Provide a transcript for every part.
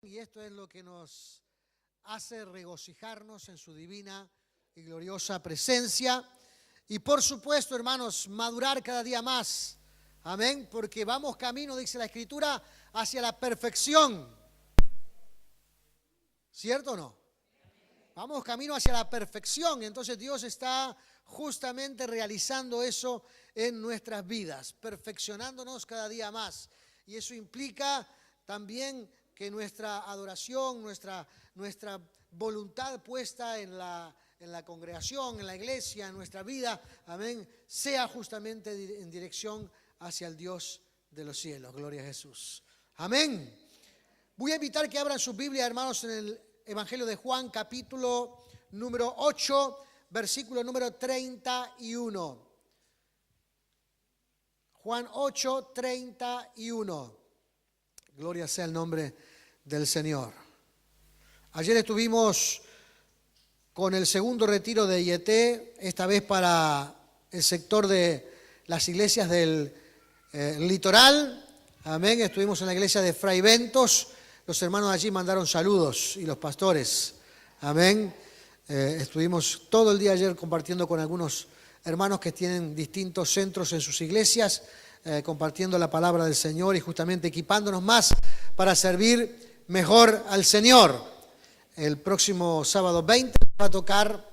Y esto es lo que nos hace regocijarnos en su divina y gloriosa presencia. Y por supuesto, hermanos, madurar cada día más. Amén. Porque vamos camino, dice la Escritura, hacia la perfección. ¿Cierto o no? Vamos camino hacia la perfección. Entonces Dios está justamente realizando eso en nuestras vidas, perfeccionándonos cada día más. Y eso implica también que nuestra adoración, nuestra voluntad puesta en la congregación, en la iglesia, en nuestra vida, amén, sea justamente en dirección hacia el Dios de los cielos. Gloria a Jesús. Amén. Voy a invitar que abran sus Biblias, hermanos, en el Evangelio de Juan, capítulo número 8, versículo número 31. Juan 8, 31. Gloria sea el nombre del Señor. Ayer estuvimos con el segundo retiro de IET, esta vez para el sector de las iglesias del litoral. Amén. Estuvimos en la iglesia de Fray Ventos. Los hermanos allí mandaron saludos y los pastores. Amén. Estuvimos todo el día ayer compartiendo con algunos hermanos que tienen distintos centros en sus iglesias, compartiendo la palabra del Señor y justamente equipándonos más para servir mejor al Señor. El próximo sábado 20 va a tocar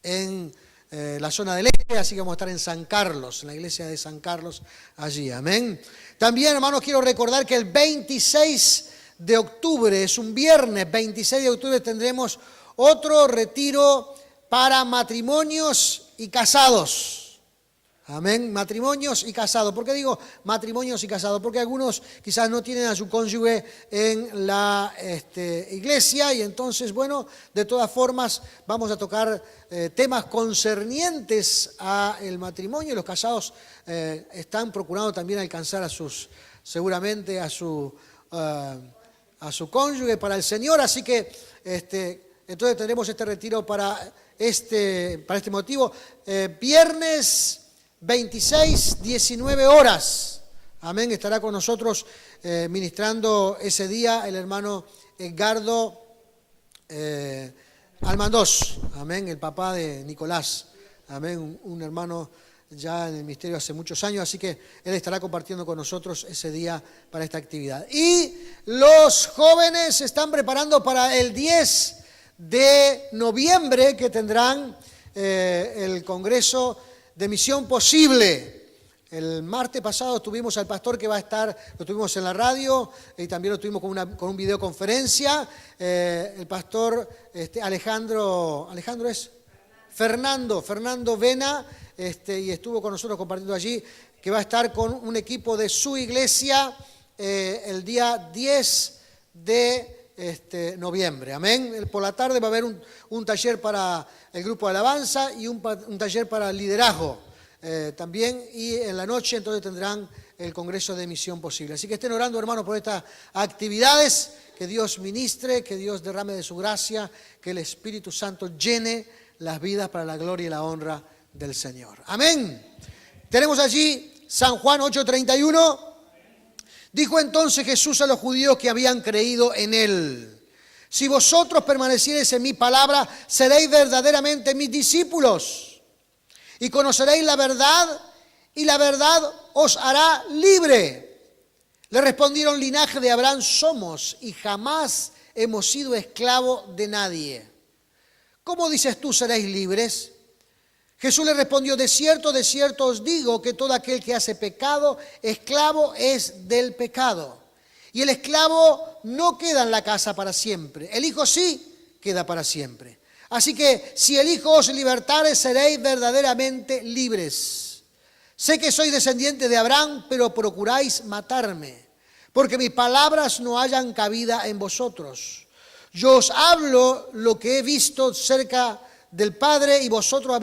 en la zona del este, así que vamos a estar en San Carlos, en la iglesia de San Carlos, allí. Amén. También, hermanos, quiero recordar que el 26 de octubre, es un viernes, 26 de octubre, tendremos otro retiro para matrimonios y casados. Amén, matrimonios y casados. ¿Por qué digo matrimonios y casados? Porque algunos quizás no tienen a su cónyuge en la iglesia y entonces, bueno, de todas formas vamos a tocar temas concernientes al matrimonio. Los casados están procurando también alcanzar seguramente a su cónyuge para el Señor, así que entonces tendremos este retiro para este motivo. Viernes 26, 19 horas. Amén. Estará con nosotros ministrando ese día el hermano Edgardo Almandós. Amén. El papá de Nicolás. Amén. Un hermano ya en el ministerio hace muchos años, así que él estará compartiendo con nosotros ese día para esta actividad. Y los jóvenes se están preparando para el 10 de noviembre que tendrán el Congreso de Misión Posible. El martes pasado tuvimos al pastor que va a estar, lo tuvimos en la radio y también lo tuvimos con un videoconferencia. El pastor Fernando Vena, y estuvo con nosotros compartiendo allí, que va a estar con un equipo de su iglesia el día 10 de noviembre. Amén. Por la tarde va a haber un taller para el grupo de alabanza y un taller para liderazgo también, y en la noche entonces tendrán el Congreso de Misión Posible. Así que estén orando, hermanos, por estas actividades, que Dios ministre, que Dios derrame de su gracia, que el Espíritu Santo llene las vidas para la gloria y la honra del Señor. Amén. Tenemos allí San Juan 8:31. Dijo entonces Jesús a los judíos que habían creído en Él: si vosotros permaneciereis en mi palabra, seréis verdaderamente mis discípulos y conoceréis la verdad, y la verdad os hará libre. Le respondieron: linaje de Abraham somos y jamás hemos sido esclavos de nadie. ¿Cómo dices tú seréis libres? Jesús le respondió: de cierto os digo que todo aquel que hace pecado, esclavo es del pecado. Y el esclavo no queda en la casa para siempre, el Hijo sí queda para siempre. Así que si el Hijo os libertare, seréis verdaderamente libres. Sé que sois descendiente de Abraham, pero procuráis matarme, porque mis palabras no hallan cabida en vosotros. Yo os hablo lo que he visto cerca del Padre, y vosotros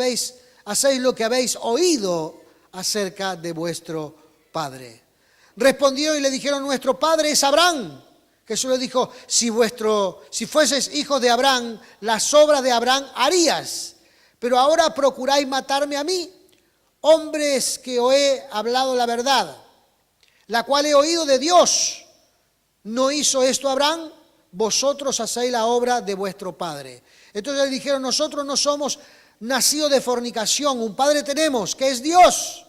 hacéis lo que habéis oído acerca de vuestro Padre. Respondieron y le dijeron: nuestro padre es Abraham. Jesús le dijo: si fueseis hijos de Abraham, las obras de Abraham harías. Pero ahora procuráis matarme a mí, hombres que os he hablado la verdad, la cual he oído de Dios. ¿No hizo esto Abraham? vosotros hacéis la obra de vuestro padre. Entonces le dijeron, nosotros no somos nacidos de fornicación, un padre tenemos, que es Dios.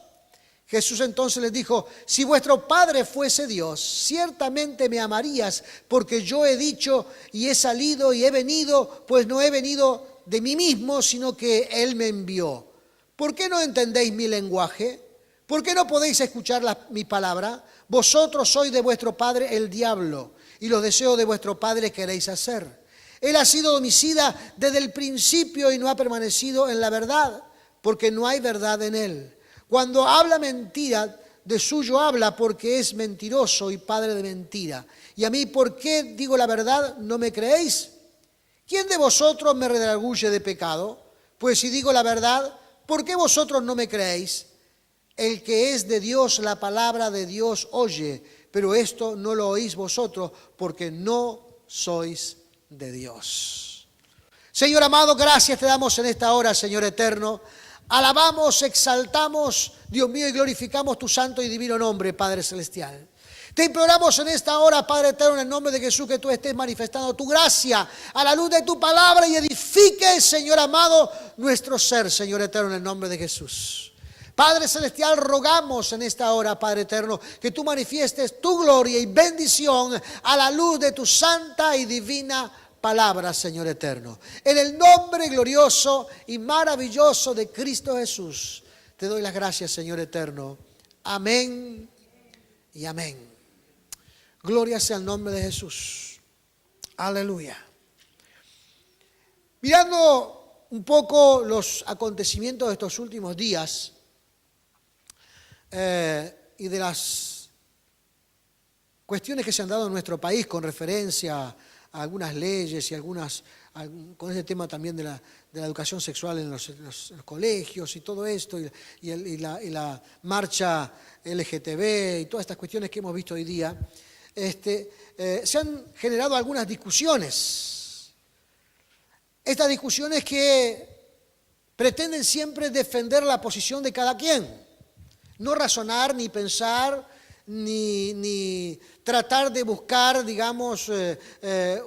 Jesús entonces les dijo, si vuestro padre fuese Dios, ciertamente me amarías, porque yo he dicho y he salido y he venido, pues no he venido de mí mismo, sino que Él me envió. ¿Por qué no entendéis mi lenguaje? ¿Por qué no podéis escuchar mi palabra? Vosotros sois de vuestro padre el diablo, y los deseos de vuestro padre queréis hacer. Él ha sido homicida desde el principio y no ha permanecido en la verdad, porque no hay verdad en él. Cuando habla mentira, de suyo habla porque es mentiroso y padre de mentira. Y a mí, ¿por qué digo la verdad? ¿No me creéis? ¿Quién de vosotros me redarguye de pecado? Pues si digo la verdad, ¿por qué vosotros no me creéis? El que es de Dios, la palabra de Dios oye, pero esto no lo oís vosotros porque no sois de Dios. Señor amado, gracias te damos en esta hora, Señor eterno. Alabamos, exaltamos, Dios mío, y glorificamos tu santo y divino nombre, Padre celestial. Te imploramos en esta hora, Padre eterno, en el nombre de Jesús, que tú estés manifestando tu gracia a la luz de tu palabra y edifique, Señor amado, nuestro ser, Señor eterno, en el nombre de Jesús. Padre celestial, rogamos en esta hora, Padre eterno, que tú manifiestes tu gloria y bendición a la luz de tu santa y divina palabra, Señor eterno. En el nombre glorioso y maravilloso de Cristo Jesús, te doy las gracias, Señor eterno. Amén y amén. Gloria sea el nombre de Jesús. Aleluya. Mirando un poco los acontecimientos de estos últimos días y de las cuestiones que se han dado en nuestro país con referencia a algunas leyes y con ese tema también de la educación sexual en los colegios y todo esto, y la marcha LGTB y todas estas cuestiones que hemos visto hoy día, se han generado algunas discusiones. Estas discusiones que pretenden siempre defender la posición de cada quien, no razonar ni pensar ni tratar de buscar, digamos,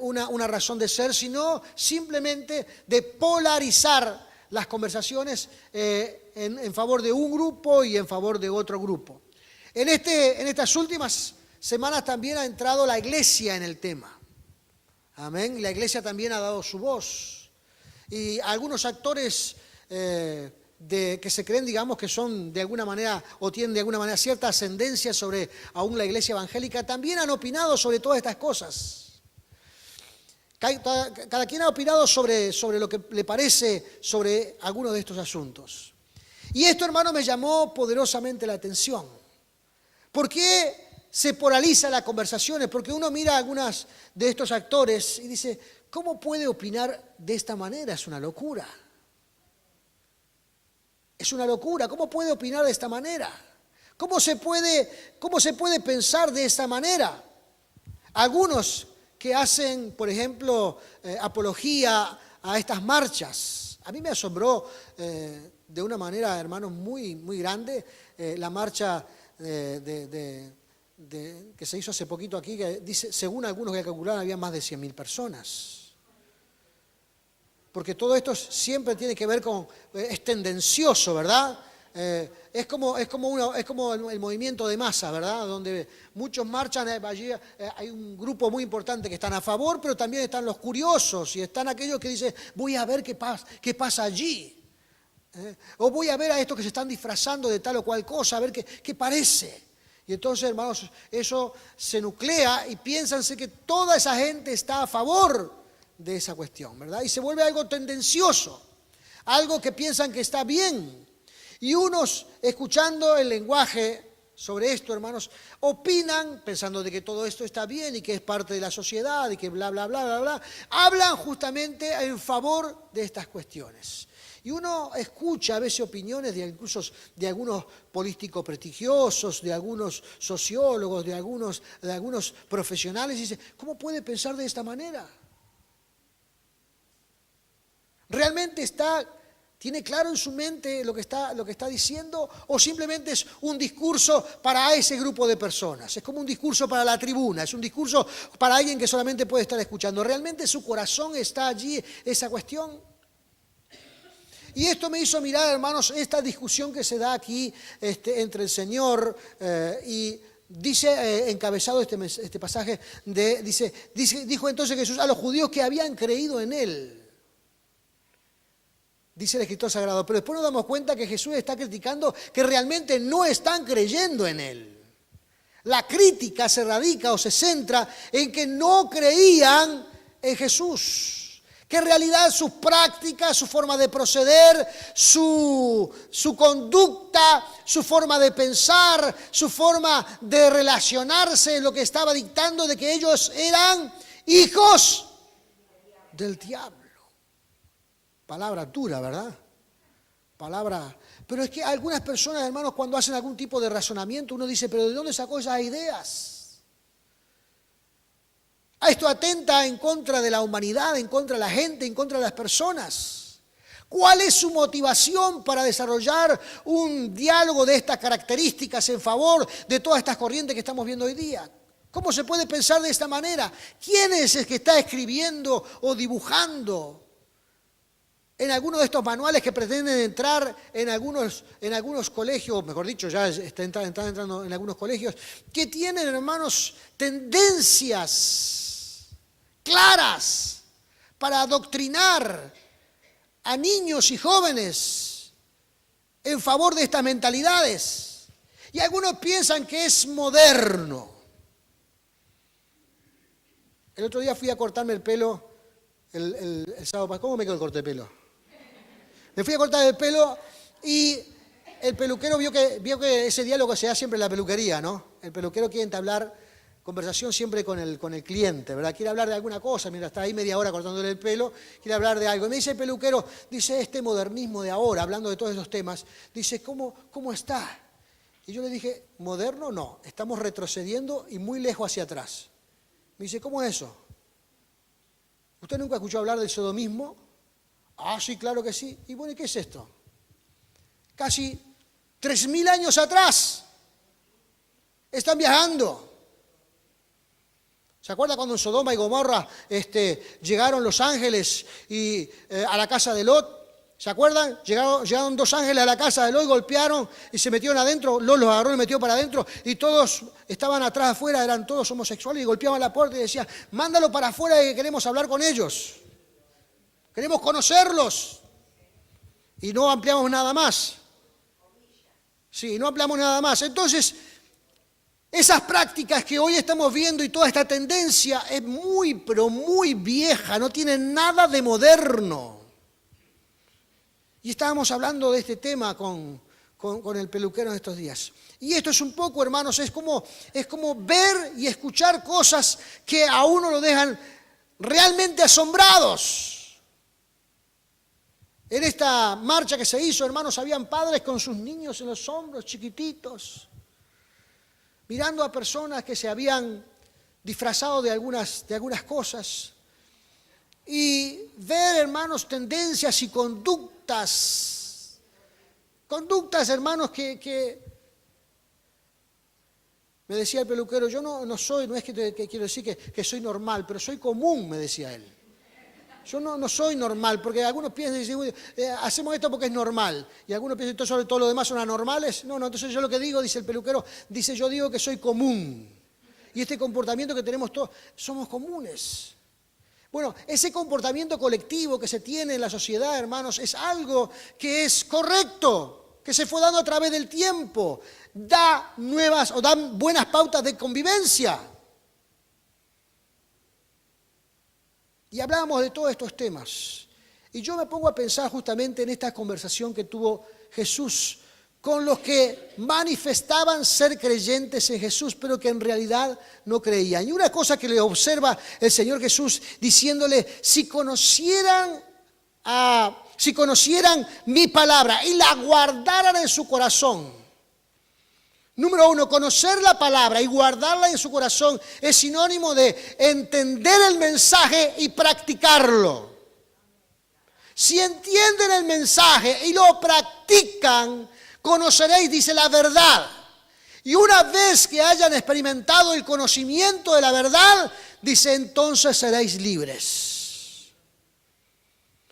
una razón de ser, sino simplemente de polarizar las conversaciones en favor de un grupo y en favor de otro grupo. En estas últimas semanas también ha entrado la iglesia en el tema. Amén. La iglesia también ha dado su voz. Y algunos actores que se creen, digamos, que son de alguna manera o tienen de alguna manera cierta ascendencia sobre aún la iglesia evangélica, también han opinado sobre todas estas cosas. Cada quien ha opinado sobre lo que le parece sobre algunos de estos asuntos. Y esto, hermano, me llamó poderosamente la atención. ¿Por qué se polariza las conversaciones? Porque uno mira a algunos de estos actores y dice, ¿cómo puede opinar de esta manera? Es una locura. Es una locura. ¿Cómo puede opinar de esta manera? ¿Cómo se puede pensar de esta manera? Algunos que hacen, por ejemplo, apología a estas marchas. A mí me asombró de una manera, hermanos, muy, muy grande la marcha que se hizo hace poquito aquí, que dice, según algunos que calcularon, había más de 100.000 personas. Porque todo esto siempre tiene que ver con, es tendencioso, ¿verdad? Es como el movimiento de masa, ¿verdad? Donde muchos marchan, allí hay un grupo muy importante que están a favor, pero también están los curiosos y están aquellos que dicen, voy a ver qué pasa allí. O voy a ver a estos que se están disfrazando de tal o cual cosa, a ver qué parece. Y entonces, hermanos, eso se nuclea y piénsanse que toda esa gente está a favor de esa cuestión, ¿verdad? Y se vuelve algo tendencioso, algo que piensan que está bien. Y unos, escuchando el lenguaje sobre esto, hermanos, opinan pensando de que todo esto está bien y que es parte de la sociedad y que bla, bla, bla, bla, bla. Hablan justamente en favor de estas cuestiones. Y uno escucha a veces opiniones incluso de algunos políticos prestigiosos, de algunos sociólogos, de algunos profesionales, y dice, ¿cómo puede pensar de esta manera? ¿Realmente ¿Tiene claro en su mente lo que está diciendo? ¿O simplemente es un discurso para ese grupo de personas? Es como un discurso para la tribuna, es un discurso para alguien que solamente puede estar escuchando. ¿Realmente su corazón está allí, esa cuestión? Y esto me hizo mirar, hermanos, esta discusión que se da aquí entre el Señor y dice, encabezado este pasaje, dijo entonces Jesús a los judíos que habían creído en Él. Dice el escritor sagrado, pero después nos damos cuenta que Jesús está criticando que realmente no están creyendo en Él. La crítica se radica o se centra en que no creían en Jesús. Que en realidad sus prácticas, su forma de proceder, su conducta, su forma de pensar, su forma de relacionarse, lo que estaba dictando de que ellos eran hijos del diablo. Palabra dura, ¿verdad? Palabra. Pero es que algunas personas, hermanos, cuando hacen algún tipo de razonamiento, uno dice, ¿pero de dónde sacó esas ideas? Esto atenta en contra de la humanidad, en contra de la gente, en contra de las personas. ¿Cuál es su motivación para desarrollar un diálogo de estas características en favor de todas estas corrientes que estamos viendo hoy día? ¿Cómo se puede pensar de esta manera? ¿Quién es el que está escribiendo o dibujando en algunos de estos manuales que pretenden entrar en algunos colegios, mejor dicho, ya están entrando en algunos colegios, que tienen, hermanos, tendencias claras para adoctrinar a niños y jóvenes en favor de estas mentalidades? Y algunos piensan que es moderno. El otro día fui a cortarme el pelo, el sábado pasado. ¿Cómo me quedó el corte de pelo? Me fui a cortar el pelo y el peluquero vio que ese diálogo se da siempre en la peluquería, ¿no? El peluquero quiere entablar conversación siempre con el cliente, ¿verdad? Quiere hablar de alguna cosa, mientras está ahí media hora cortándole el pelo, quiere hablar de algo. Y me dice el peluquero, dice, este modernismo de ahora, hablando de todos esos temas, dice, ¿cómo está? Y yo le dije, moderno no, estamos retrocediendo y muy lejos hacia atrás. Me dice, ¿cómo es eso? ¿Usted nunca escuchó hablar del sodomismo? Ah, sí, claro que sí. Y bueno, ¿y qué es esto? Casi 3.000 años atrás están viajando. ¿Se acuerda cuando en Sodoma y Gomorra llegaron los ángeles a la casa de Lot? ¿Se acuerdan? Llegaron 2 ángeles a la casa de Lot, golpearon y se metieron adentro. Lot los agarró y metió para adentro y todos estaban atrás afuera, eran todos homosexuales y golpeaban la puerta y decían, mándalo para afuera que queremos hablar con ellos. Queremos conocerlos. Y no ampliamos nada más. Sí, no ampliamos nada más. Entonces, esas prácticas que hoy estamos viendo y toda esta tendencia es muy, pero muy vieja, no tiene nada de moderno. Y estábamos hablando de este tema con el peluquero en estos días. Y esto es un poco, hermanos, es como ver y escuchar cosas que a uno lo dejan realmente asombrados. En esta marcha que se hizo, hermanos, habían padres con sus niños en los hombros, chiquititos, mirando a personas que se habían disfrazado de algunas cosas. Y ver, hermanos, tendencias y conductas, hermanos, que me decía el peluquero, yo no soy, no es que quiero decir que soy normal, pero soy común, me decía él. Yo no soy normal, porque algunos piensan, dicen, hacemos esto porque es normal, y algunos piensan que todo lo demás son anormales. No, entonces yo lo que digo, dice el peluquero, dice, yo digo que soy común. Y este comportamiento que tenemos todos, somos comunes. Bueno, ese comportamiento colectivo que se tiene en la sociedad, hermanos, es algo que es correcto, que se fue dando a través del tiempo, da buenas pautas de convivencia. Y hablábamos de todos estos temas. Y yo me pongo a pensar justamente en esta conversación que tuvo Jesús con los que manifestaban ser creyentes en Jesús, pero que en realidad no creían. Y una cosa que le observa el Señor Jesús diciéndole, si conocieran mi palabra y la guardaran en su corazón. Número 1, conocer la palabra y guardarla en su corazón es sinónimo de entender el mensaje y practicarlo. Si entienden el mensaje y lo practican, conoceréis, dice, la verdad. Y una vez que hayan experimentado el conocimiento de la verdad, dice, entonces seréis libres.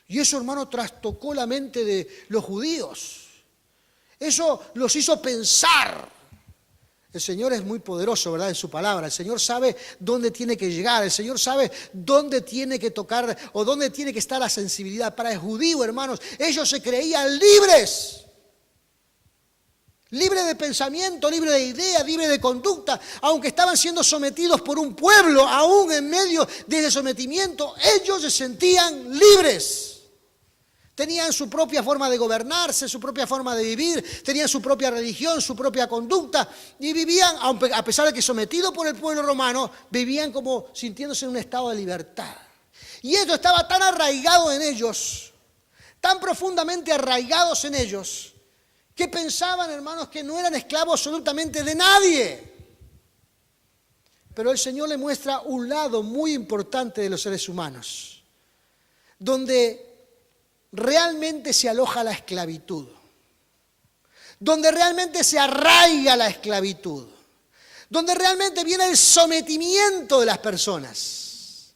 Y eso, hermano, trastocó la mente de los judíos. Eso los hizo pensar. El Señor es muy poderoso, ¿verdad?, en su palabra. El Señor sabe dónde tiene que llegar. El Señor sabe dónde tiene que tocar o dónde tiene que estar la sensibilidad. Para el judío, hermanos, ellos se creían libres. Libres de pensamiento, libres de idea, libres de conducta. Aunque estaban siendo sometidos por un pueblo, aún en medio de ese sometimiento, ellos se sentían libres. Tenían su propia forma de gobernarse, su propia forma de vivir, tenían su propia religión, su propia conducta y vivían, a pesar de que sometidos por el pueblo romano, vivían como sintiéndose en un estado de libertad. Y esto estaba tan arraigado en ellos, tan profundamente arraigados en ellos, que pensaban, hermanos, que no eran esclavos absolutamente de nadie. Pero el Señor le muestra un lado muy importante de los seres humanos, donde realmente se aloja la esclavitud, donde realmente se arraiga la esclavitud, donde realmente viene el sometimiento de las personas.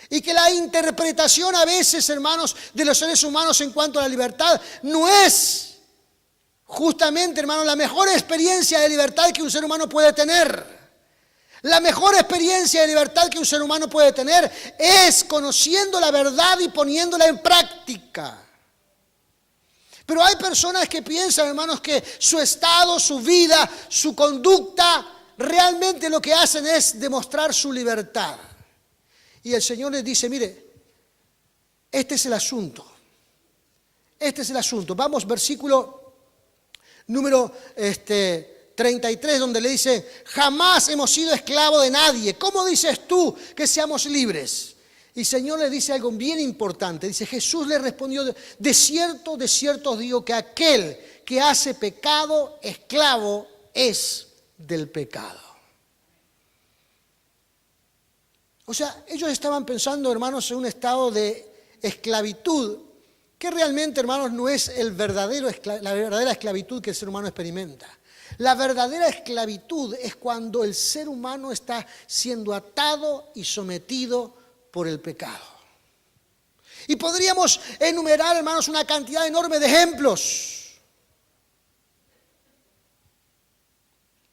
Y que la interpretación a veces, hermanos, de los seres humanos en cuanto a la libertad no es justamente, hermanos, la mejor experiencia de libertad que un ser humano puede tener. La mejor experiencia de libertad que un ser humano puede tener es conociendo la verdad y poniéndola en práctica. Pero hay personas que piensan, hermanos, que su estado, su vida, su conducta, realmente lo que hacen es demostrar su libertad. Y el Señor les dice, mire, este es el asunto. Este es el asunto. Vamos, versículo número 33, donde le dice, jamás hemos sido esclavos de nadie. ¿Cómo dices tú que seamos libres? Y el Señor le dice algo bien importante. Dice, Jesús le respondió, de cierto os digo que aquel que hace pecado, esclavo es del pecado. O sea, ellos estaban pensando, hermanos, en un estado de esclavitud, que realmente, hermanos, no es la verdadera esclavitud que el ser humano experimenta. La verdadera esclavitud es cuando el ser humano está siendo atado y sometido por el pecado. Y podríamos enumerar, hermanos, una cantidad enorme de ejemplos.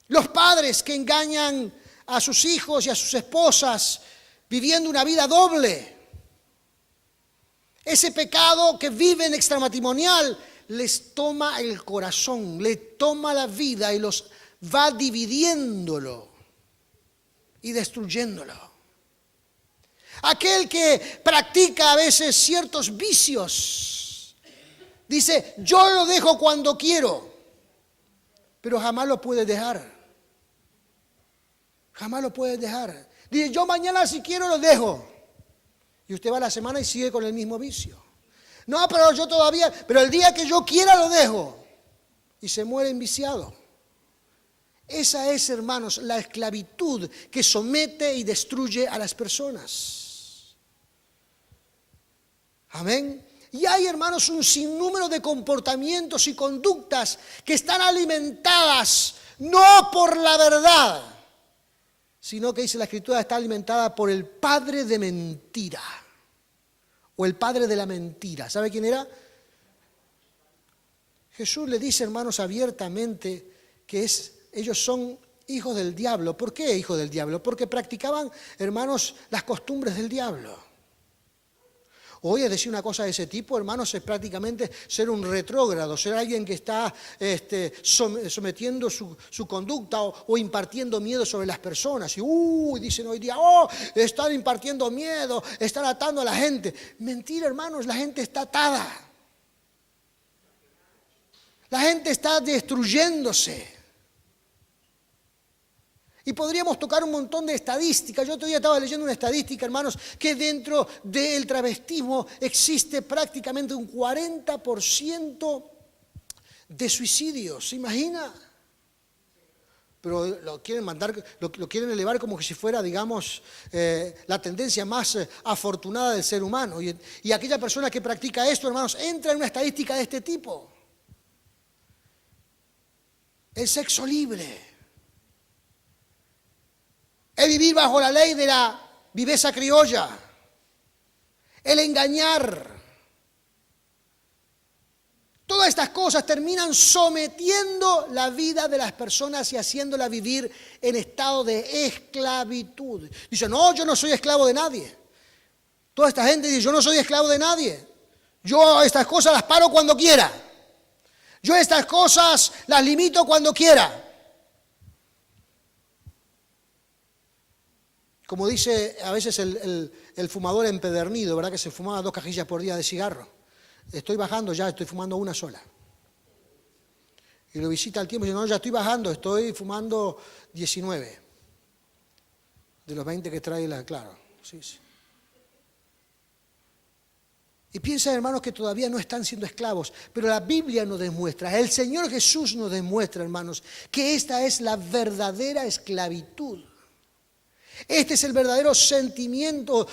Los padres que engañan a sus hijos y a sus esposas viviendo una vida doble. Ese pecado que viven extramatrimonial les toma el corazón, les toma la vida y los va dividiéndolo y destruyéndolo. Aquel que practica a veces ciertos vicios, dice, yo lo dejo cuando quiero, pero jamás lo puede dejar. Jamás lo puede dejar. Dice, yo mañana si quiero lo dejo. Y usted va a la semana y sigue con el mismo vicio. No, pero yo todavía, pero el día que yo quiera lo dejo. Y se muere enviciado. Esa es, hermanos, la esclavitud que somete y destruye a las personas. Amén. Y hay, hermanos, un sinnúmero de comportamientos y conductas que están alimentadas no por la verdad, sino que dice la Escritura está alimentada por el padre de mentira. O el padre de la mentira. ¿Sabe quién era? Jesús le dice, hermanos, abiertamente que ellos son hijos del diablo. ¿Por qué hijos del diablo? Porque practicaban, hermanos, las costumbres del diablo. Hoy decir una cosa de ese tipo, hermanos, es prácticamente ser un retrógrado, ser alguien que está sometiendo su conducta o impartiendo miedo sobre las personas. Y dicen hoy día, están impartiendo miedo, están atando a la gente. Mentira, hermanos, la gente está atada. La gente está destruyéndose. Y podríamos tocar un montón de estadísticas. Yo todavía estaba leyendo una estadística, hermanos, que dentro del travestismo existe prácticamente un 40% de suicidios. ¿Se imagina? pero lo quieren lo quieren elevar como que si fuera, digamos, la tendencia más afortunada del ser humano. Y aquella persona que practica esto, hermanos, entra en una estadística de este tipo. El sexo libre. El vivir bajo la ley de la viveza criolla. El engañar. Todas estas cosas terminan sometiendo la vida de las personas y haciéndola vivir en estado de esclavitud. Dice, no, yo no soy esclavo de nadie. Toda esta gente dice, yo no soy esclavo de nadie. Yo estas cosas las paro cuando quiera. Yo estas cosas las limito cuando quiera. Como dice a veces el fumador empedernido, ¿verdad? Que se fumaba 2 cajías por día de cigarro. Estoy bajando ya, estoy fumando una sola. Y lo visita al tiempo y dice, no, ya estoy bajando, estoy fumando 19. De los 20 que trae claro. Sí. Y piensa, hermanos, que todavía no están siendo esclavos, pero la Biblia nos demuestra, el Señor Jesús nos demuestra, hermanos, que esta es la verdadera esclavitud. Este es el verdadero sometimiento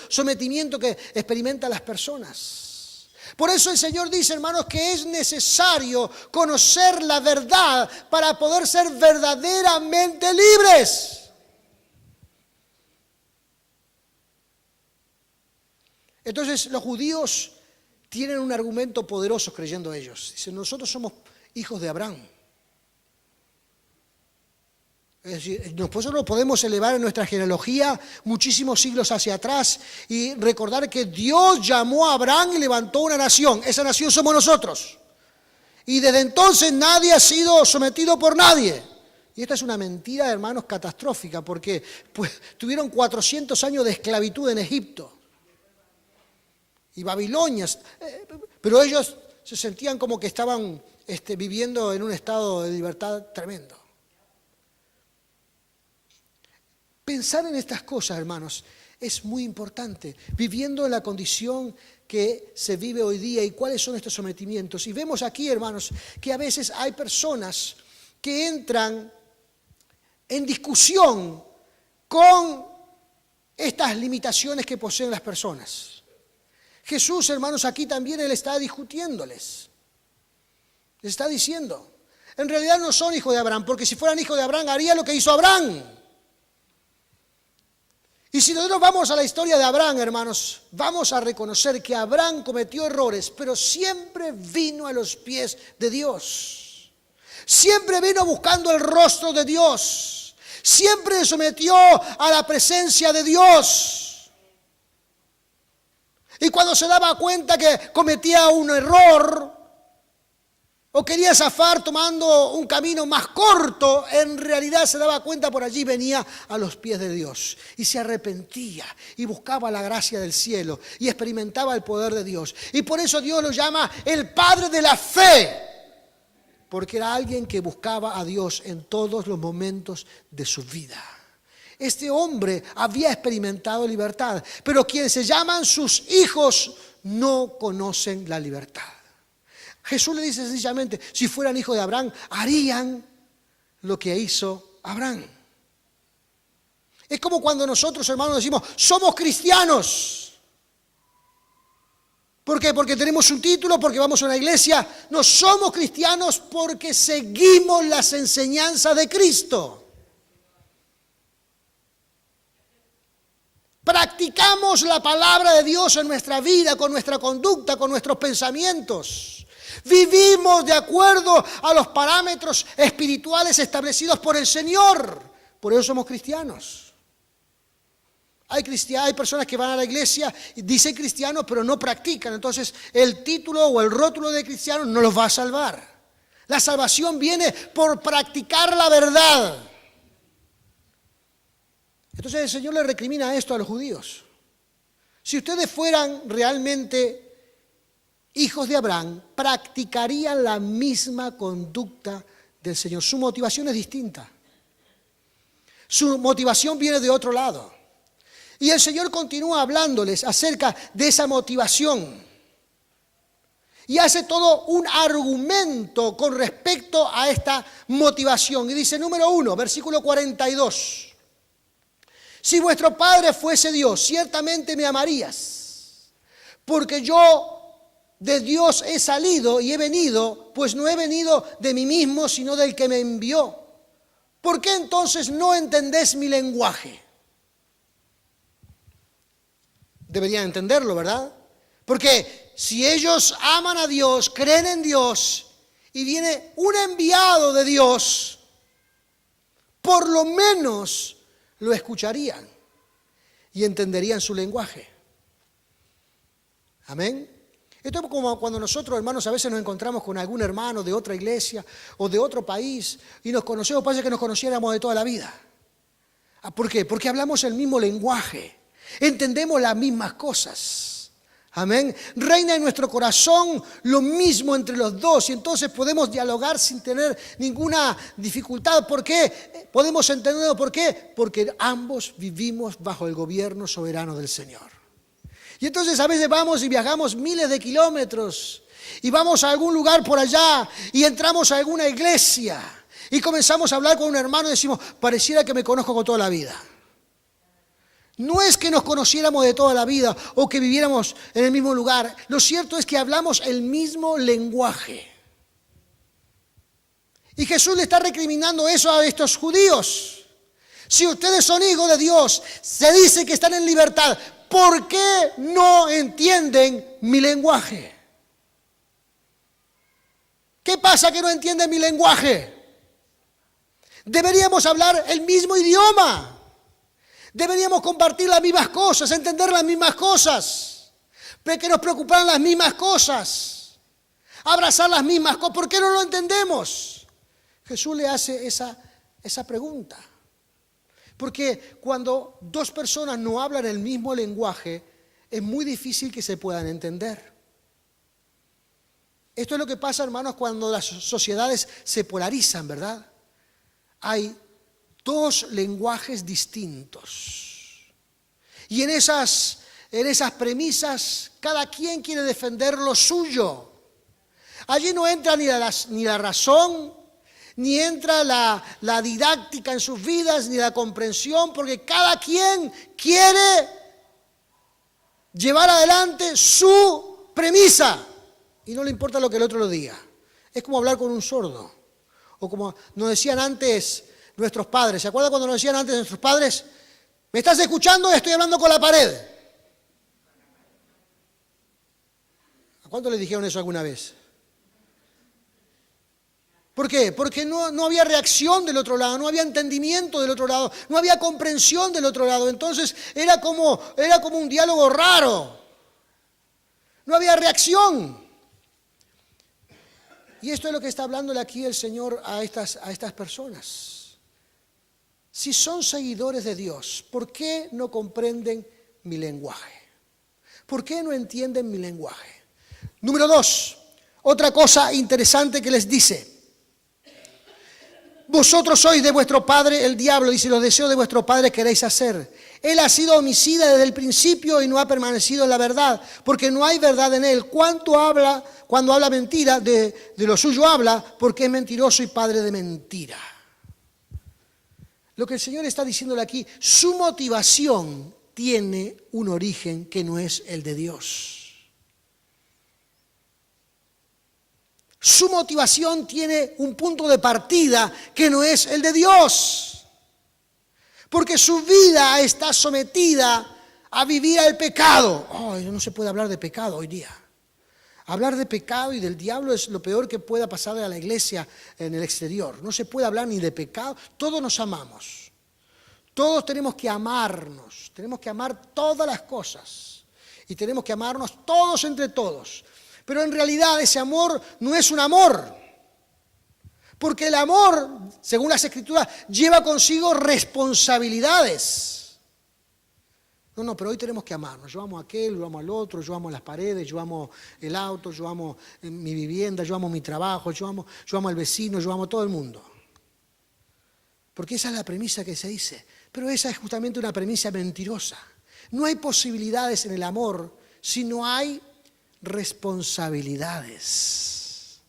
que experimentan las personas. Por eso el Señor dice, hermanos, que es necesario conocer la verdad para poder ser verdaderamente libres. Entonces los judíos tienen un argumento poderoso creyendo ellos. Dicen, nosotros somos hijos de Abraham. Es decir, nosotros nos podemos elevar en nuestra genealogía muchísimos siglos hacia atrás y recordar que Dios llamó a Abraham y levantó una nación. Esa nación somos nosotros. Y desde entonces nadie ha sido sometido por nadie. Y esta es una mentira, hermanos, catastrófica, porque pues, tuvieron 400 años de esclavitud en Egipto y Babilonia, pero ellos se sentían como que estaban viviendo en un estado de libertad tremendo. Pensar en estas cosas, hermanos, es muy importante, viviendo en la condición que se vive hoy día y cuáles son estos sometimientos. Y vemos aquí, hermanos, que a veces hay personas que entran en discusión con estas limitaciones que poseen las personas. Jesús, hermanos, aquí también Él está discutiéndoles. Les está diciendo, en realidad no son hijos de Abraham, porque si fueran hijos de Abraham harían lo que hizo Abraham. Y si nosotros vamos a la historia de Abraham, hermanos, vamos a reconocer que Abraham cometió errores, pero siempre vino a los pies de Dios. Siempre vino buscando el rostro de Dios. Siempre se sometió a la presencia de Dios. Y cuando se daba cuenta que cometía un error o quería zafar tomando un camino más corto, en realidad se daba cuenta por allí venía a los pies de Dios y se arrepentía y buscaba la gracia del cielo y experimentaba el poder de Dios. Y por eso Dios lo llama el Padre de la fe, porque era alguien que buscaba a Dios en todos los momentos de su vida. Este hombre había experimentado libertad, pero quienes se llaman sus hijos no conocen la libertad. Jesús le dice sencillamente, si fueran hijos de Abraham, harían lo que hizo Abraham. Es como cuando nosotros, hermanos, decimos, somos cristianos. ¿Por qué? Porque tenemos un título, porque vamos a una iglesia. No somos cristianos porque seguimos las enseñanzas de Cristo. Practicamos la palabra de Dios en nuestra vida, con nuestra conducta, con nuestros pensamientos. Vivimos de acuerdo a los parámetros espirituales establecidos por el Señor. Por eso somos cristianos. Hay personas que van a la iglesia y dicen cristianos, pero no practican. Entonces, el título o el rótulo de cristiano no los va a salvar. La salvación viene por practicar la verdad. Entonces, el Señor le recrimina esto a los judíos. Si ustedes fueran realmente hijos de Abraham, practicarían la misma conducta del Señor. Su motivación es distinta. Su motivación viene de otro lado. Y el Señor continúa hablándoles acerca de esa motivación. Y hace todo un argumento con respecto a esta motivación. Y dice, número 1, versículo 42. Si vuestro Padre fuese Dios, ciertamente me amarías, porque yo de Dios he salido y he venido, pues no he venido de mí mismo, sino del que me envió. ¿Por qué entonces no entendés mi lenguaje? Deberían entenderlo, ¿verdad? Porque si ellos aman a Dios, creen en Dios, y viene un enviado de Dios, por lo menos lo escucharían y entenderían su lenguaje. Amén. Esto es como cuando nosotros, hermanos, a veces nos encontramos con algún hermano de otra iglesia o de otro país y nos conocemos, parece que nos conociéramos de toda la vida. ¿Por qué? Porque hablamos el mismo lenguaje, entendemos las mismas cosas. Amén. Reina en nuestro corazón lo mismo entre los dos y entonces podemos dialogar sin tener ninguna dificultad. ¿Por qué? Podemos entenderlo. ¿Por qué? Porque ambos vivimos bajo el gobierno soberano del Señor. Y entonces a veces vamos y viajamos miles de kilómetros y vamos a algún lugar por allá y entramos a alguna iglesia y comenzamos a hablar con un hermano y decimos, pareciera que me conozco con toda la vida. No es que nos conociéramos de toda la vida o que viviéramos en el mismo lugar. Lo cierto es que hablamos el mismo lenguaje. Y Jesús le está recriminando eso a estos judíos. Si ustedes son hijos de Dios, se dice que están en libertad, ¿por qué no entienden mi lenguaje? ¿Qué pasa que no entienden mi lenguaje? Deberíamos hablar el mismo idioma. Deberíamos compartir las mismas cosas, entender las mismas cosas, que nos preocuparan las mismas cosas, abrazar las mismas cosas. ¿Por qué no lo entendemos? Jesús le hace esa pregunta. Porque cuando dos personas no hablan el mismo lenguaje, es muy difícil que se puedan entender. Esto es lo que pasa, hermanos, cuando las sociedades se polarizan, ¿verdad? Hay dos lenguajes distintos. Y en esas premisas, cada quien quiere defender lo suyo. Allí no entra ni la razón, ni entra la didáctica en sus vidas, ni la comprensión, porque cada quien quiere llevar adelante su premisa y no le importa lo que el otro lo diga. Es como hablar con un sordo, o como nos decían antes nuestros padres. ¿Se acuerdan cuando nos decían antes nuestros padres? ¿Me estás escuchando? Estoy hablando con la pared. ¿A cuánto le dijeron eso alguna vez? ¿Por qué? Porque no había reacción del otro lado, no había entendimiento del otro lado, no había comprensión del otro lado. Entonces era como un diálogo raro. No había reacción. Y esto es lo que está hablándole aquí el Señor a estas personas. Si son seguidores de Dios, ¿por qué no comprenden mi lenguaje? ¿Por qué no entienden mi lenguaje? Número 2, otra cosa interesante que les dice. Vosotros sois de vuestro padre el diablo, dice, los deseos de vuestro padre queréis hacer. Él ha sido homicida desde el principio y no ha permanecido en la verdad, porque no hay verdad en él. Cuando habla mentira, de lo suyo habla, porque es mentiroso y padre de mentira. Lo que el Señor está diciéndole aquí, su motivación tiene un origen que no es el de Dios. Su motivación tiene un punto de partida que no es el de Dios. Porque su vida está sometida a vivir al pecado. No se puede hablar de pecado hoy día. Hablar de pecado y del diablo es lo peor que pueda pasarle a la iglesia en el exterior. No se puede hablar ni de pecado. Todos nos amamos. Todos tenemos que amarnos. Tenemos que amar todas las cosas. Y tenemos que amarnos todos entre todos. Pero en realidad ese amor no es un amor. Porque el amor, según las Escrituras, lleva consigo responsabilidades. No, pero hoy tenemos que amarnos. Yo amo a aquel, yo amo al otro, yo amo las paredes, yo amo el auto, yo amo mi vivienda, yo amo mi trabajo, yo amo al vecino, yo amo a todo el mundo. Porque esa es la premisa que se dice. Pero esa es justamente una premisa mentirosa. No hay posibilidades en el amor si no hay responsabilidades.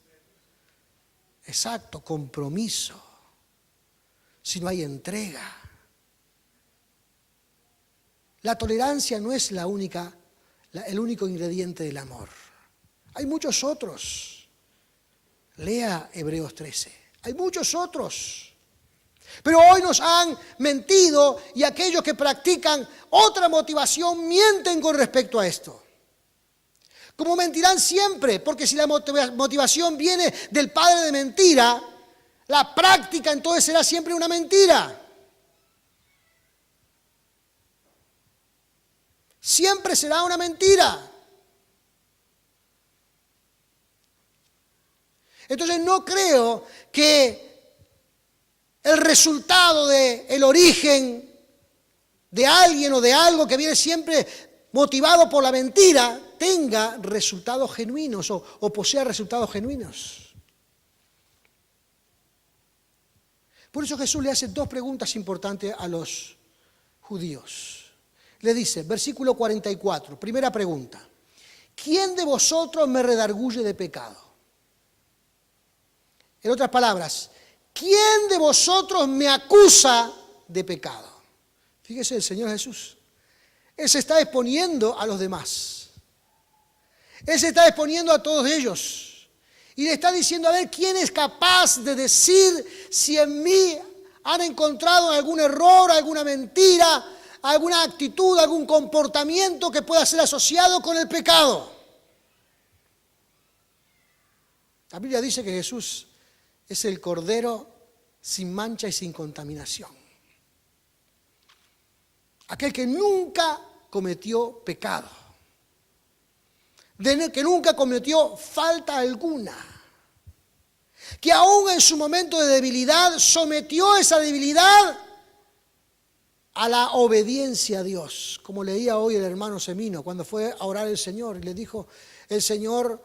Exacto, compromiso. Si no hay entrega. La tolerancia no es el único ingrediente del amor. Hay muchos otros. Lea Hebreos 13. Hay muchos otros. Pero hoy nos han mentido y aquellos que practican otra motivación mienten con respecto a esto. Como mentirán siempre, porque si la motivación viene del padre de mentira, la práctica entonces será siempre una mentira. Siempre será una mentira. Entonces no creo que el resultado del origen de alguien o de algo que viene siempre motivado por la mentira tenga resultados genuinos o posea resultados genuinos. Por eso Jesús le hace dos preguntas importantes a los judíos. Le dice, versículo 44, primera pregunta. ¿Quién de vosotros me redarguye de pecado? En otras palabras, ¿quién de vosotros me acusa de pecado? Fíjese el Señor Jesús. Él se está exponiendo a los demás. Él se está exponiendo a todos ellos. Y le está diciendo, a ver, ¿quién es capaz de decir si en mí han encontrado algún error, alguna mentira, alguna actitud, algún comportamiento que pueda ser asociado con el pecado? La Biblia dice que Jesús es el Cordero sin mancha y sin contaminación. Aquel que nunca cometió pecado. Que nunca cometió falta alguna. Que aún en su momento de debilidad sometió esa debilidad a la obediencia a Dios. Como leía hoy el hermano Semino cuando fue a orar el Señor. Y le dijo el Señor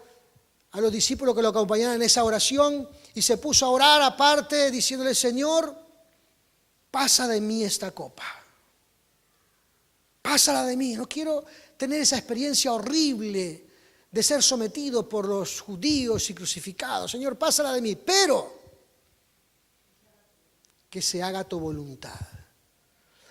a los discípulos que lo acompañaban en esa oración y se puso a orar aparte diciéndole, Señor, pasa de mí esta copa. Pásala de mí. No quiero tener esa experiencia horrible de ser sometido por los judíos y crucificados. Señor, pásala de mí. Pero que se haga tu voluntad.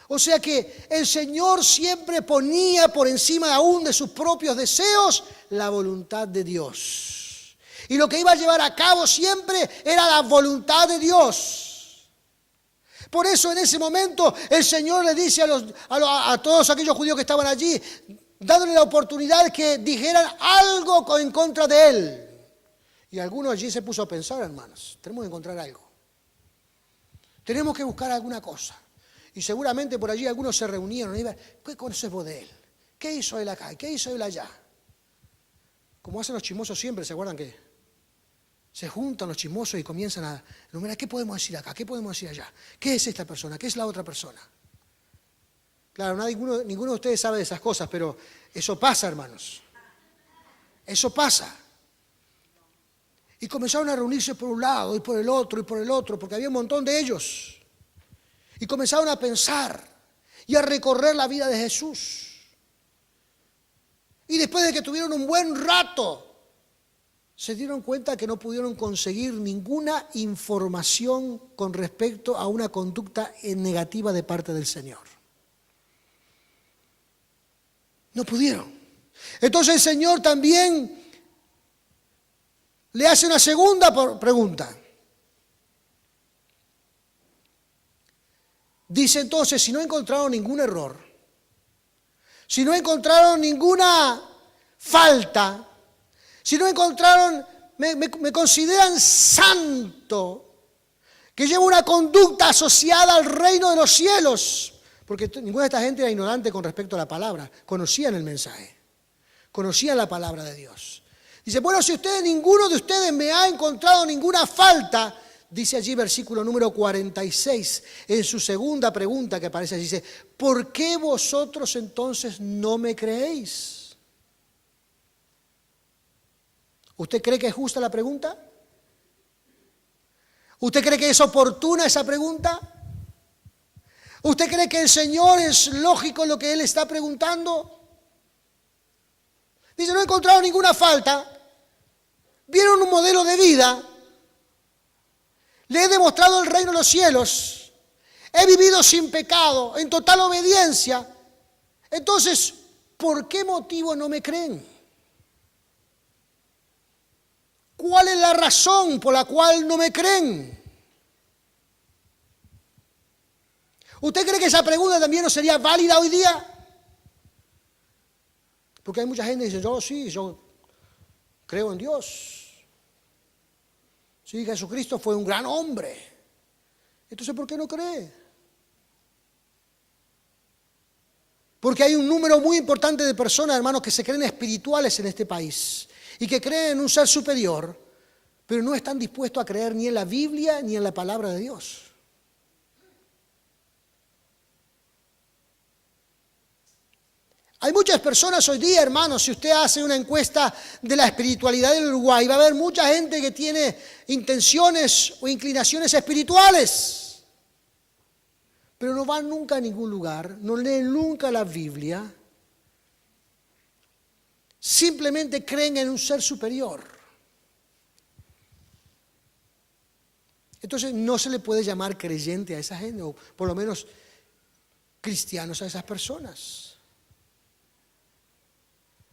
O sea que el Señor siempre ponía por encima aún de sus propios deseos la voluntad de Dios. Y lo que iba a llevar a cabo siempre era la voluntad de Dios. Por eso en ese momento el Señor le dice a todos aquellos judíos que estaban allí, dándole la oportunidad que dijeran algo en contra de Él. Y algunos allí se puso a pensar, hermanos, tenemos que encontrar algo. Tenemos que buscar alguna cosa. Y seguramente por allí algunos se reunieron y iban, ¿qué conoces vos de él? ¿Qué hizo él acá? ¿Qué hizo él allá? Como hacen los chismosos siempre, ¿se acuerdan que se juntan los chismosos y comienzan a enumerar, ¿qué podemos decir acá? ¿Qué podemos decir allá? ¿Qué es esta persona? ¿Qué es la otra persona? Claro, ninguno de ustedes sabe de esas cosas, pero eso pasa, hermanos. Eso pasa. Y comenzaron a reunirse por un lado y por el otro, porque había un montón de ellos. Y comenzaron a pensar y a recorrer la vida de Jesús. Y después de que tuvieron un buen rato, se dieron cuenta que no pudieron conseguir ninguna información con respecto a una conducta negativa de parte del Señor. No pudieron. Entonces el Señor también le hace una segunda pregunta. Dice entonces, si no encontraron ningún error, si no encontraron ninguna falta, si no encontraron, me consideran santo, que llevo una conducta asociada al reino de los cielos, porque ninguna de esta gente era ignorante con respecto a la palabra, conocían el mensaje, conocían la palabra de Dios. Dice, bueno, si ninguno de ustedes me ha encontrado ninguna falta, dice allí versículo número 46, en su segunda pregunta que aparece allí, dice, ¿por qué vosotros entonces no me creéis? ¿Usted cree que es justa la pregunta? ¿Usted cree que es oportuna esa pregunta? ¿Usted cree que el Señor es lógico en lo que Él está preguntando? Dice, no he encontrado ninguna falta. Vieron un modelo de vida. Le he demostrado el reino de los cielos. He vivido sin pecado, en total obediencia. Entonces, ¿por qué motivo no me creen? ¿Cuál es la razón por la cual no me creen? ¿Usted cree que esa pregunta también no sería válida hoy día? Porque hay mucha gente que dice, yo creo en Dios. Sí, Jesucristo fue un gran hombre. Entonces, ¿por qué no cree? Porque hay un número muy importante de personas, hermanos, que se creen espirituales en este país y que creen en un ser superior, pero no están dispuestos a creer ni en la Biblia ni en la palabra de Dios. Hay muchas personas hoy día, hermanos, si usted hace una encuesta de la espiritualidad del Uruguay, va a haber mucha gente que tiene intenciones o inclinaciones espirituales, pero no van nunca a ningún lugar, no leen nunca la Biblia, simplemente creen en un ser superior. Entonces no se le puede llamar creyente a esa gente, o por lo menos cristianos a esas personas.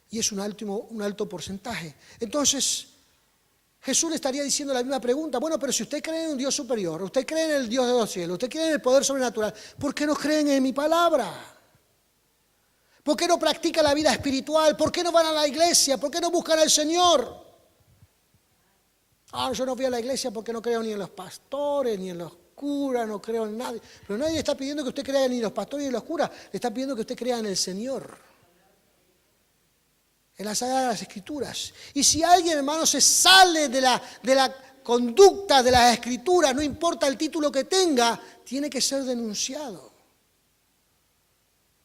Y es un alto porcentaje. Entonces, Jesús le estaría diciendo la misma pregunta. Bueno, pero si usted cree en un Dios superior, usted cree en el Dios de los cielos, usted cree en el poder sobrenatural, ¿por qué no creen en mi palabra? ¿Por qué no practican la vida espiritual? ¿Por qué no van a la iglesia? ¿Por qué no buscan al Señor? Yo no voy a la iglesia porque no creo ni en los pastores, ni en los curas, no creo en nadie. Pero nadie está pidiendo que usted crea ni en los pastores ni en los curas, le está pidiendo que usted crea en el Señor, en las Sagradas Escrituras. Y si alguien, hermano, se sale de la conducta de las Escrituras, no importa el título que tenga, tiene que ser denunciado.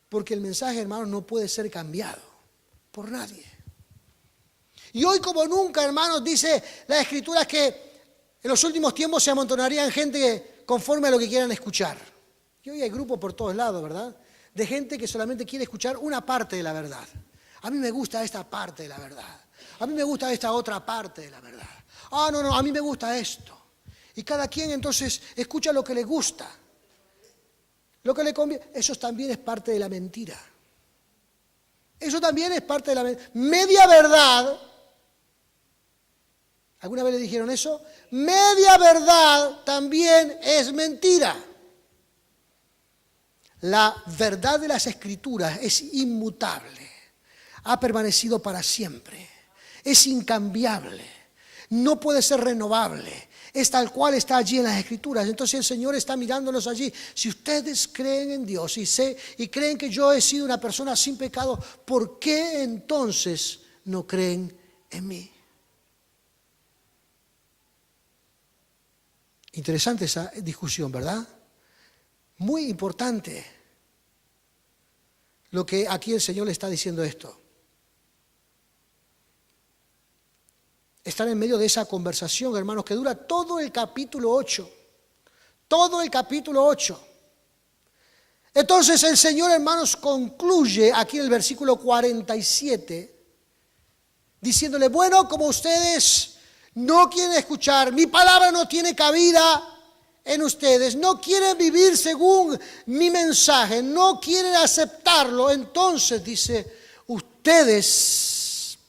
Porque el mensaje, hermano, no puede ser cambiado por nadie. Y hoy como nunca, hermanos, dice la Escritura que en los últimos tiempos se amontonarían gente conforme a lo que quieran escuchar. Y hoy hay grupos por todos lados, ¿verdad? De gente que solamente quiere escuchar una parte de la verdad. A mí me gusta esta parte de la verdad. A mí me gusta esta otra parte de la verdad. No, a mí me gusta esto. Y cada quien entonces escucha lo que le gusta. Lo que le conviene. Eso también es parte de la mentira. Eso también es parte de la mentira. Media verdad. ¿Alguna vez le dijeron eso? Media verdad también es mentira. La verdad de las Escrituras es inmutable. Ha permanecido para siempre, es incambiable, no puede ser renovable, es tal cual está allí en las Escrituras. Entonces el Señor está mirándonos allí. Si ustedes creen en Dios y creen que yo he sido una persona sin pecado, ¿por qué entonces no creen en mí? Interesante esa discusión, ¿verdad? Muy importante lo que aquí el Señor le está diciendo esto. Están en medio de esa conversación, hermanos, que dura todo el capítulo 8. Todo el capítulo 8. Entonces el Señor, hermanos, concluye aquí en el versículo 47, diciéndole, bueno, como ustedes no quieren escuchar, mi palabra no tiene cabida en ustedes, no quieren vivir según mi mensaje, no quieren aceptarlo, entonces dice,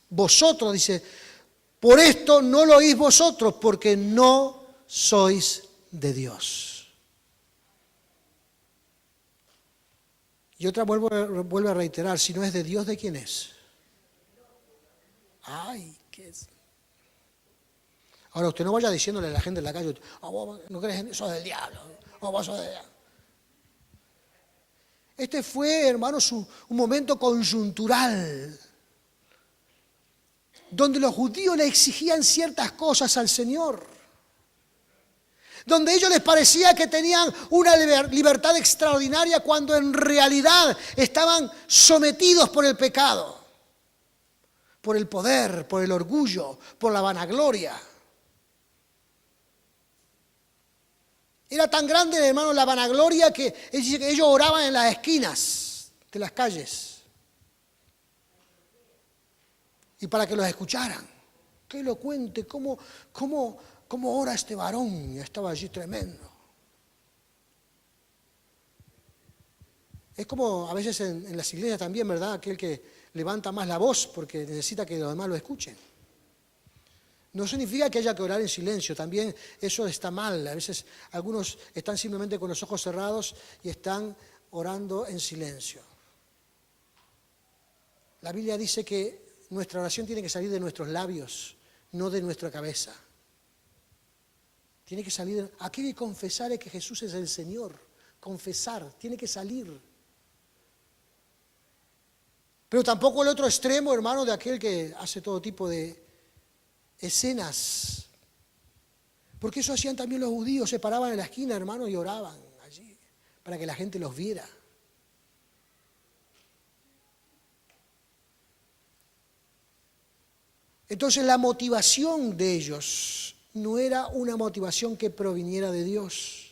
vosotros, dice, por esto no lo oís vosotros, porque no sois de Dios. Y otra vuelve a reiterar, si no es de Dios, ¿de quién es? ¿Qué es? Ahora usted no vaya diciéndole a la gente en la calle, vos no crees en eso, sos del diablo, vos sos del diablo. Este fue, hermanos, un momento coyuntural, donde los judíos le exigían ciertas cosas al Señor, donde a ellos les parecía que tenían una libertad extraordinaria cuando en realidad estaban sometidos por el pecado, por el poder, por el orgullo, por la vanagloria. Era tan grande, hermano, la vanagloria que ellos oraban en las esquinas de las calles. y para que los escucharan. Que lo cuente, cómo ora este varón. Y estaba allí tremendo. Es como a veces en las iglesias también, ¿verdad? Aquel que levanta más la voz porque necesita que los demás lo escuchen. No significa que haya que orar en silencio, también eso está mal. A veces algunos están simplemente con los ojos cerrados y están orando en silencio. La Biblia dice que nuestra oración tiene que salir de nuestros labios, no de nuestra cabeza. Tiene que salir, aquí hay que confesar que Jesús es el Señor. Confesar, tiene que salir. Pero tampoco el otro extremo, hermano, de aquel que hace todo tipo de escenas. Porque eso hacían también los judíos, se paraban en la esquina, hermano, y oraban allí, para que la gente los viera. Entonces la motivación de ellos no era una motivación que proviniera de Dios.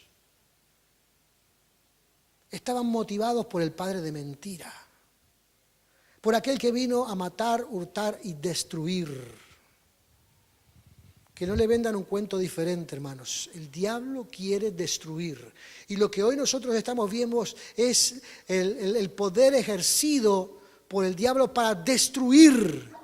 Estaban motivados por el padre de mentira, por aquel que vino a matar, hurtar y destruir. Que no le vendan un cuento diferente, hermanos. El diablo quiere destruir. Y lo que hoy nosotros estamos viendo es el poder ejercido por el diablo para destruir,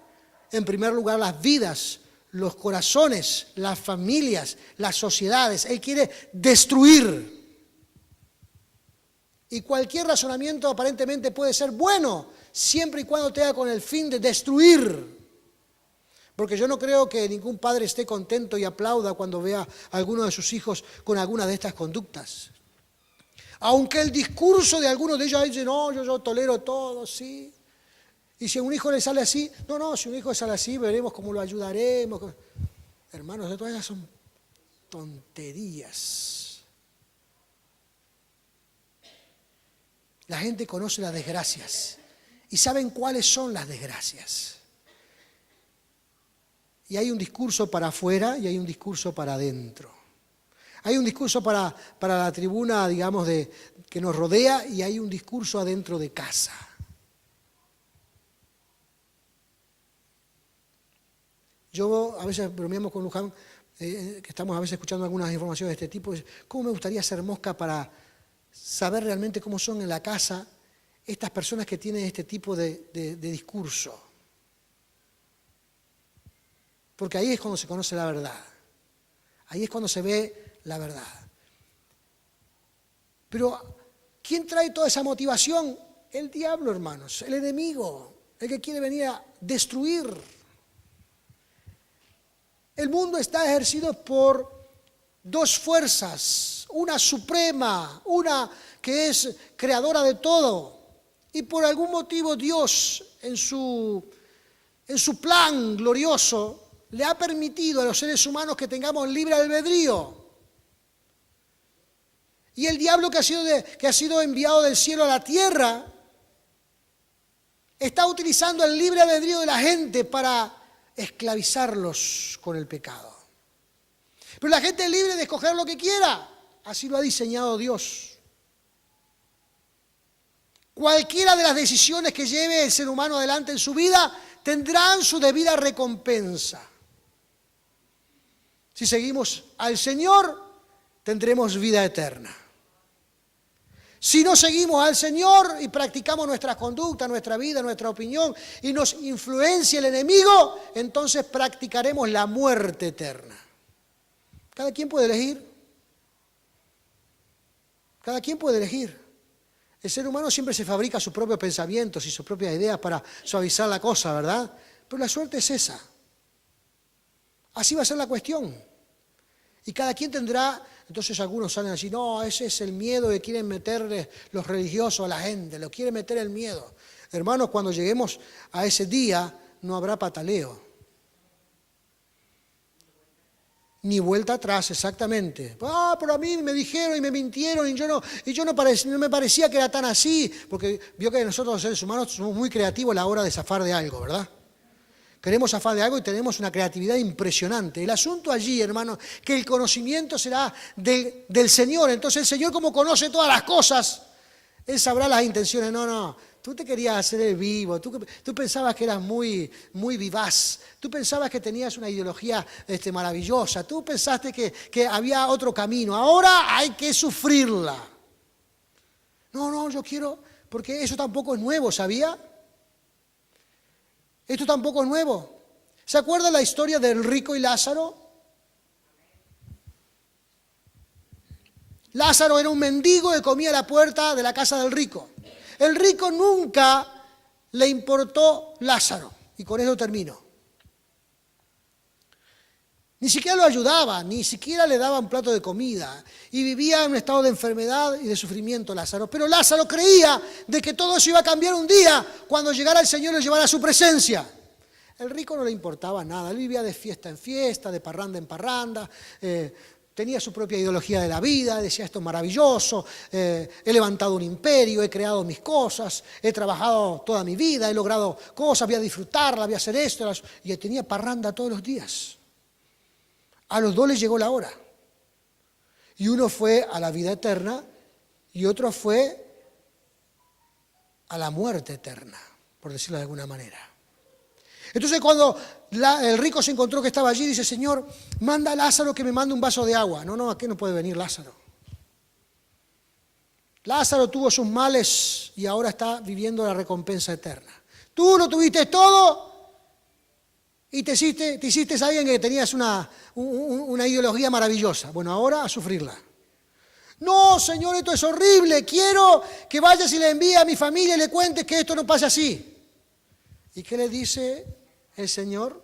en primer lugar, las vidas, los corazones, las familias, las sociedades. Él quiere destruir. Y cualquier razonamiento aparentemente puede ser bueno, siempre y cuando tenga con el fin de destruir. Porque yo no creo que ningún padre esté contento y aplauda cuando vea a alguno de sus hijos con alguna de estas conductas. Aunque el discurso de algunos de ellos dice, no, yo tolero todo, sí. Y si a un hijo le sale así, no, si un hijo le sale así, veremos cómo lo ayudaremos. Hermanos, todas esas son tonterías. La gente conoce las desgracias y saben cuáles son las desgracias. Y hay un discurso para afuera y hay un discurso para adentro. Hay un discurso para la tribuna, digamos, que nos rodea, y hay un discurso adentro de casa. Yo a veces bromeamos con Luján, que estamos a veces escuchando algunas informaciones de este tipo. ¿Cómo me gustaría ser mosca para saber realmente cómo son en la casa estas personas que tienen este tipo de discurso? Porque ahí es cuando se conoce la verdad. Ahí es cuando se ve la verdad. Pero, ¿quién trae toda esa motivación? El diablo, hermanos, el enemigo, el que quiere venir a destruir. El mundo está ejercido por dos fuerzas, una suprema, una que es creadora de todo. Y por algún motivo Dios, en su plan glorioso, le ha permitido a los seres humanos que tengamos libre albedrío. Y el diablo que ha sido enviado del cielo a la tierra está utilizando el libre albedrío de la gente para esclavizarlos con el pecado. Pero la gente es libre de escoger lo que quiera. Así lo ha diseñado Dios. Cualquiera de las decisiones que lleve el ser humano adelante en su vida tendrán su debida recompensa. Si seguimos al Señor, tendremos vida eterna. Si no seguimos al Señor y practicamos nuestra conducta, nuestra vida, nuestra opinión, y nos influencia el enemigo, entonces practicaremos la muerte eterna. Cada quien puede elegir. Cada quien puede elegir. El ser humano siempre se fabrica sus propios pensamientos y sus propias ideas para suavizar la cosa, ¿verdad? Pero la suerte es esa. Así va a ser la cuestión. Y cada quien tendrá, entonces algunos salen así, no, ese es el miedo que quieren meterle los religiosos a la gente, lo quieren meter el miedo. Hermanos, cuando lleguemos a ese día, no habrá pataleo. Ni vuelta atrás, exactamente. Pero a mí me dijeron y me mintieron y yo no me parecía que era tan así, porque vio que nosotros los seres humanos somos muy creativos a la hora de zafar de algo, ¿verdad? Queremos zafar de algo y tenemos una creatividad impresionante. El asunto allí, hermano, que el conocimiento será del Señor. Entonces el Señor, como conoce todas las cosas, Él sabrá las intenciones. No, Tú te querías hacer el vivo, tú pensabas que eras muy, muy vivaz, tú pensabas que tenías una ideología maravillosa, tú pensaste que había otro camino, ahora hay que sufrirla. No, yo quiero, porque eso tampoco es nuevo, ¿sabía? Esto tampoco es nuevo. ¿Se acuerdan la historia del rico y Lázaro? Lázaro era un mendigo que comía a la puerta de la casa del rico. El rico nunca le importó Lázaro, y con eso termino. Ni siquiera lo ayudaba, ni siquiera le daba un plato de comida, y vivía en un estado de enfermedad y de sufrimiento Lázaro. Pero Lázaro creía de que todo eso iba a cambiar un día cuando llegara el Señor y lo llevara a su presencia. El rico no le importaba nada, él vivía de fiesta en fiesta, de parranda en parranda, tenía su propia ideología de la vida, decía esto es maravilloso, he levantado un imperio, he creado mis cosas, he trabajado toda mi vida, he logrado cosas, voy a disfrutarla, voy a hacer esto, y tenía parranda todos los días. A los dos les llegó la hora, y uno fue a la vida eterna y otro fue a la muerte eterna, por decirlo de alguna manera. Entonces cuando el rico se encontró que estaba allí, dice, Señor, manda a Lázaro que me mande un vaso de agua. No, aquí no puede venir Lázaro. Lázaro tuvo sus males y ahora está viviendo la recompensa eterna. Tú lo tuviste todo y te hiciste alguien que tenías una ideología maravillosa. Bueno, ahora a sufrirla. No, Señor, esto es horrible. Quiero que vayas y le envíes a mi familia y le cuentes que esto no pasa así. ¿Y qué le dice el Señor?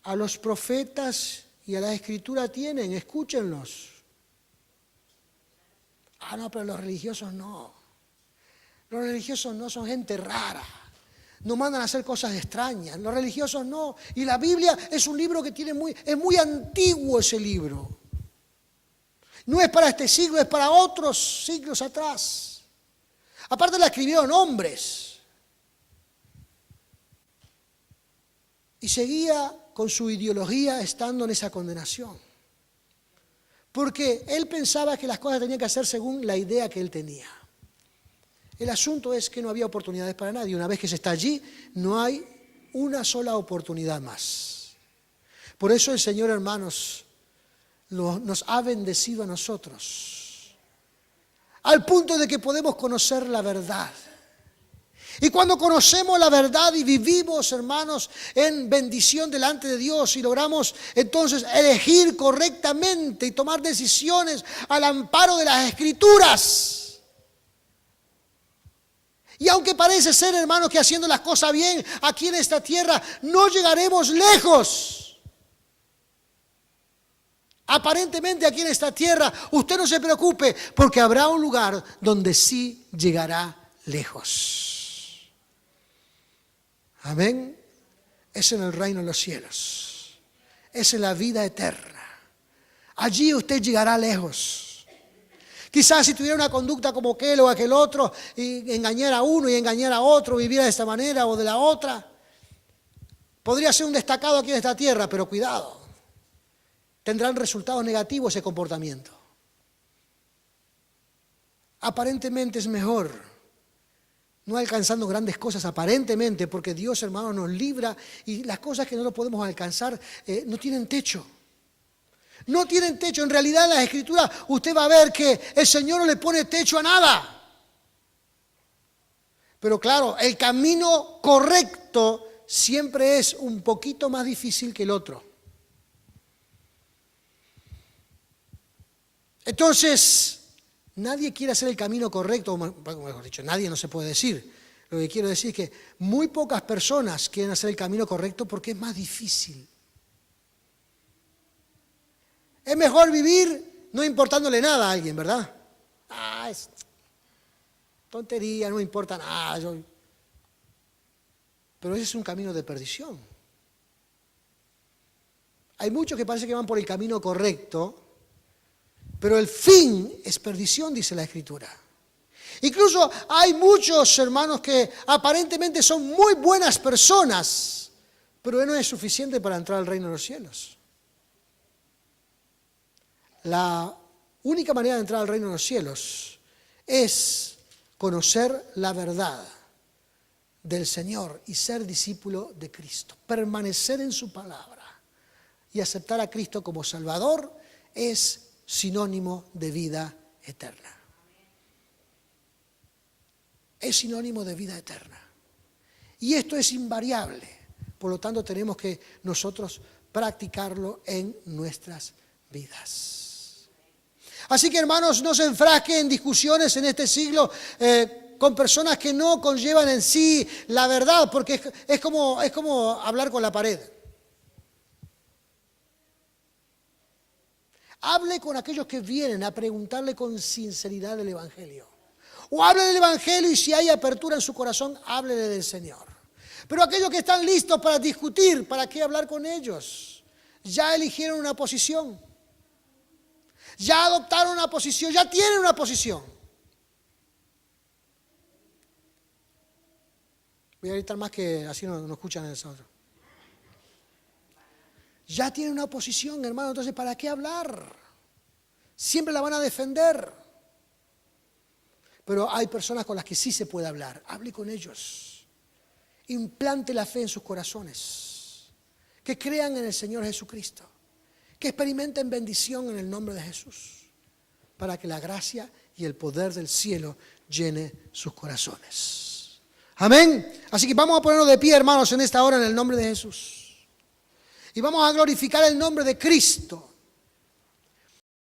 A los profetas y a la Escritura tienen, escúchenlos. Ah, no, pero los religiosos no. Los religiosos no, son gente rara. No mandan a hacer cosas extrañas. Los religiosos no. Y la Biblia es un libro que es muy antiguo ese libro. No es para este siglo, es para otros siglos atrás. Aparte la escribieron hombres. Y seguía con su ideología estando en esa condenación. Porque él pensaba que las cosas tenían que hacer según la idea que él tenía. El asunto es que no había oportunidades para nadie. Una vez que se está allí, no hay una sola oportunidad más. Por eso el Señor, hermanos, nos ha bendecido a nosotros. Al punto de que podemos conocer la verdad. Y cuando conocemos la verdad y vivimos, hermanos, en bendición delante de Dios y logramos entonces elegir correctamente y tomar decisiones al amparo de las Escrituras. Y aunque parece ser, hermanos, que haciendo las cosas bien aquí en esta tierra no llegaremos lejos. Aparentemente aquí en esta tierra, usted no se preocupe porque habrá un lugar donde sí llegará lejos. Amén. Es en el reino de los cielos. Es en la vida eterna. Allí usted llegará lejos. Quizás si tuviera una conducta como aquel o aquel otro, y engañar a uno y engañar a otro, viviera de esta manera o de la otra, podría ser un destacado aquí en esta tierra, pero cuidado. Tendrán resultados negativos ese comportamiento. Aparentemente es mejor no alcanzando grandes cosas aparentemente, porque Dios, hermano, nos libra y las cosas que no lo podemos alcanzar no tienen techo. No tienen techo. En realidad en las Escrituras usted va a ver que el Señor no le pone techo a nada. Pero claro, el camino correcto siempre es un poquito más difícil que el otro. Entonces, nadie quiere hacer el camino correcto, o mejor dicho, nadie no se puede decir. Lo que quiero decir es que muy pocas personas quieren hacer el camino correcto porque es más difícil. Es mejor vivir no importándole nada a alguien, ¿verdad? Es tontería, no me importa nada. Pero ese es un camino de perdición. Hay muchos que parece que van por el camino correcto, pero el fin es perdición, dice la Escritura. Incluso hay muchos hermanos que aparentemente son muy buenas personas, pero no es suficiente para entrar al reino de los cielos. La única manera de entrar al reino de los cielos es conocer la verdad del Señor y ser discípulo de Cristo. Permanecer en su palabra y aceptar a Cristo como Salvador es sinónimo de vida eterna. Es sinónimo de vida eterna. Y esto es invariable. Por lo tanto, tenemos que nosotros practicarlo en nuestras vidas. Así que, hermanos, no se enfrasquen en discusiones en este siglo con personas que no conllevan en sí la verdad, porque es como hablar con la pared. Hable con aquellos que vienen a preguntarle con sinceridad del Evangelio. O hable del Evangelio y si hay apertura en su corazón, háblele del Señor. Pero aquellos que están listos para discutir, ¿para qué hablar con ellos? Ya eligieron una posición. Ya adoptaron una posición, ya tienen una posición. Voy a gritar más que así no escuchan a nosotros. Ya tienen una posición, hermano, entonces ¿para qué hablar? Siempre la van a defender. Pero hay personas con las que sí se puede hablar. Hable con ellos. Implante la fe en sus corazones. Que crean en el Señor Jesucristo. Que experimenten bendición en el nombre de Jesús. Para que la gracia y el poder del cielo llene sus corazones. Amén. Así que vamos a ponernos de pie, hermanos, en esta hora en el nombre de Jesús. Y vamos a glorificar el nombre de Cristo.